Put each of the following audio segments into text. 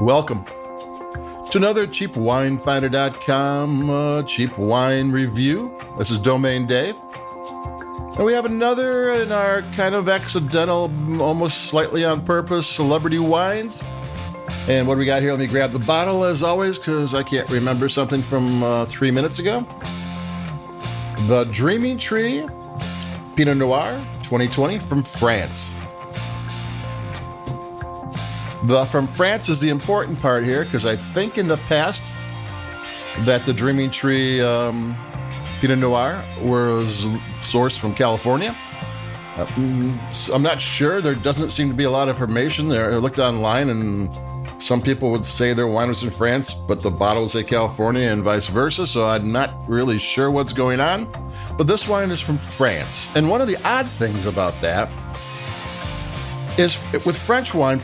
Welcome to another CheapWineFinder.com cheap wine review. This is Domain Dave. And we have another in our kind of accidental, almost slightly on purpose, celebrity wines. And what do we got here? Let me grab the bottle as always, because I can't remember something from 3 minutes ago. The Dreaming Tree Pinot Noir 2020 from France. The from France is the important part here, because I think in the past that the Dreaming Tree Pinot Noir was sourced from California. I'm not sure. There doesn't seem to be a lot of information there. I looked online and some people would say their wine was in France, but the bottle would say California and vice versa, so I'm not really sure what's going on. But this wine is from France. And one of the odd things about that is with French wine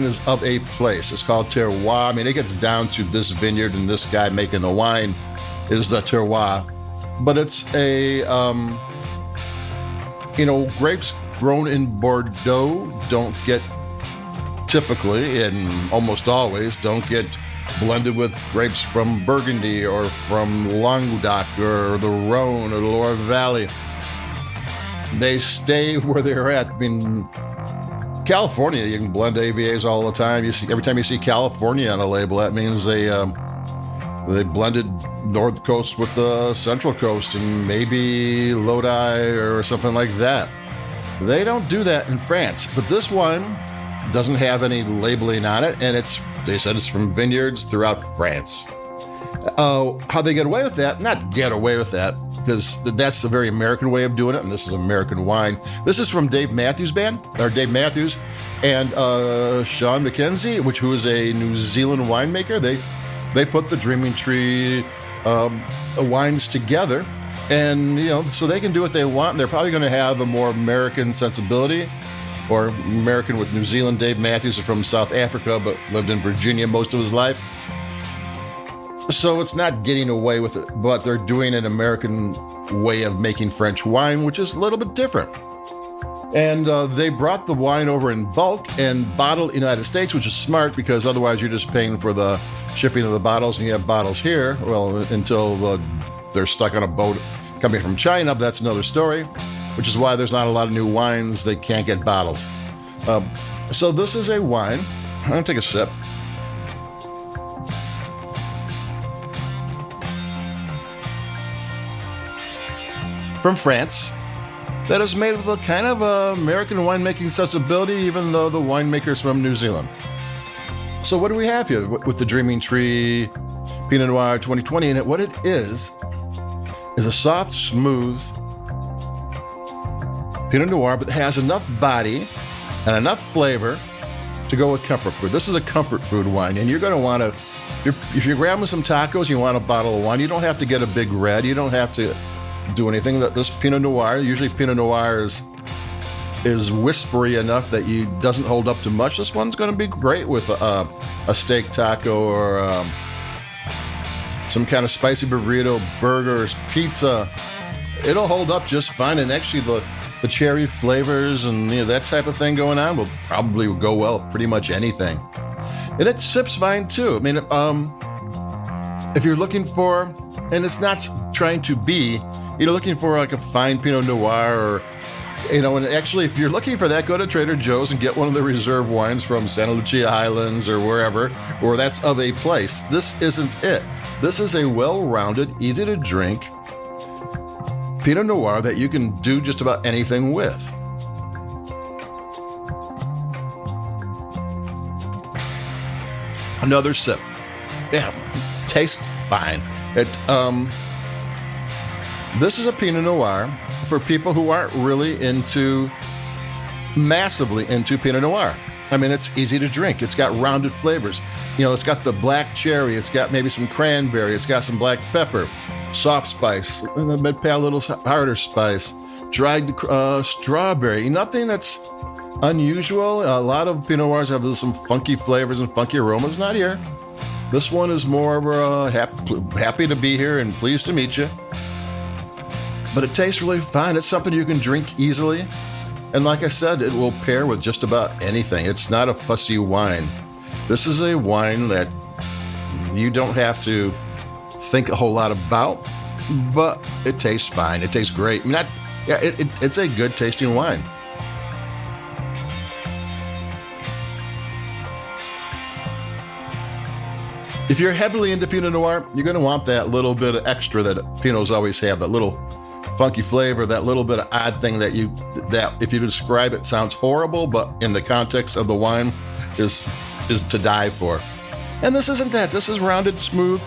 is of a place. It's called terroir. I mean, it gets down to this vineyard and this guy making the wine is the terroir. But it's a, grapes grown in Bordeaux don't get typically and almost always don't get blended with grapes from Burgundy or from Languedoc or the Rhone or the Loire Valley. They stay where they're at. I mean, California, you can blend AVAs all the time. You see, every time you see California on a label, that means they blended North Coast with the Central Coast and maybe Lodi or something like that. They don't do that in France, but this wine doesn't have any labeling on it, and they said it's from vineyards throughout France. How they get away with that? Not get away with that, because that's a very American way of doing it, and this is American wine. This is from Dave Matthews and Sean McKenzie, who is a New Zealand winemaker. They put the Dreaming Tree wines together, and so they can do what they want. And they're probably going to have a more American sensibility, or American with New Zealand. Dave Matthews is from South Africa, but lived in Virginia most of his life. So it's not getting away with it, but they're doing an American way of making French wine, which is a little bit different. And they brought the wine over in bulk and bottled in the United States, which is smart, because otherwise you're just paying for the shipping of the bottles, and you have bottles here, well, until they're stuck on a boat coming from China, but that's another story, which is why there's not a lot of new wines. They can't get bottles. So this is a wine. I'm going to take a sip. From France, that is made with a kind of American winemaking sensibility, even though the winemaker's from New Zealand. So what do we have here with the Dreaming Tree Pinot Noir 2020? And what it is a soft, smooth Pinot Noir, but it has enough body and enough flavor to go with comfort food. This is a comfort food wine, and you're going to want to, if you're grabbing some tacos, you want a bottle of wine, you don't have to get a big red. You don't have to do anything. That this Pinot Noir, usually Pinot Noir is whispery enough that you doesn't hold up too much. This one's going to be great with a steak taco or some kind of spicy burrito, burgers, pizza. It'll hold up just fine, and actually the cherry flavors and that type of thing going on will probably go well with pretty much anything. And it sips fine too. I mean, if you're looking for, and it's not trying to be, looking for like a fine Pinot Noir, or, and actually if you're looking for that, go to Trader Joe's and get one of the reserve wines from Santa Lucia Highlands or wherever, or that's of a place. This isn't it. This is a well-rounded, easy to drink Pinot Noir that you can do just about anything with. Another sip. Yeah, tastes fine. This is a Pinot Noir for people who aren't really massively into Pinot Noir. I mean, it's easy to drink. It's got rounded flavors. It's got the black cherry. It's got maybe some cranberry. It's got some black pepper, soft spice, and then maybe a little harder spice, dried strawberry. Nothing that's unusual. A lot of Pinot Noirs have some funky flavors and funky aromas. Not here. This one is more happy to be here and pleased to meet you. But it tastes really fine. It's something you can drink easily. And like I said, it will pair with just about anything. It's not a fussy wine. This is a wine that you don't have to think a whole lot about, but it tastes fine. It tastes great. It's a good tasting wine. If you're heavily into Pinot Noir, you're going to want that little bit of extra that Pinots always have, that little funky flavor, that little bit of odd thing that if you describe it sounds horrible, but in the context of the wine is to die for. And this isn't that. This is rounded, smooth.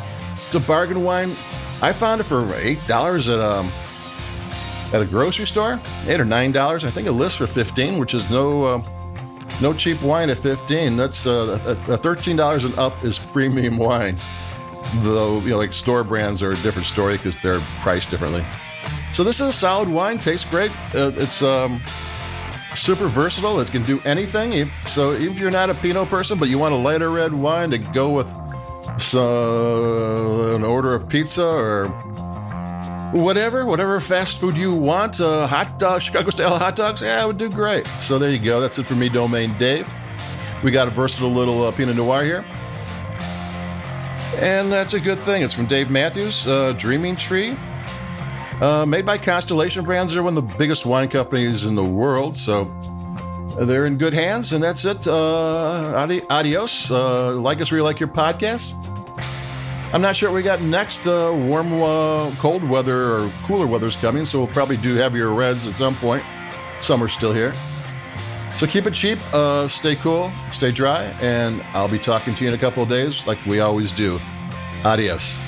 It's a bargain wine. I found it for $8 at a grocery store, $8 or $9. I think it lists for $15, which is no cheap wine at $15. That's $13 and up is premium wine. Though, like store brands are a different story because they're priced differently. So this is a solid wine. Tastes great. It's super versatile. It can do anything. So even if you're not a Pinot person, but you want a lighter red wine to go with an order of pizza or whatever fast food you want, hot dogs, Chicago-style hot dogs, it would do great. So there you go. That's it for me, Domain Dave. We got a versatile little Pinot Noir here. And that's a good thing. It's from Dave Matthews, Dreaming Tree. Made by Constellation Brands. They're one of the biggest wine companies in the world, so they're in good hands. And that's it. Adios. Like us where you like your podcasts. I'm not sure what we got next. Warm, cold weather or cooler weather's coming, so we'll probably do heavier reds at some point. Summer's still here. So keep it cheap, stay cool, stay dry, and I'll be talking to you in a couple of days like we always do. Adios.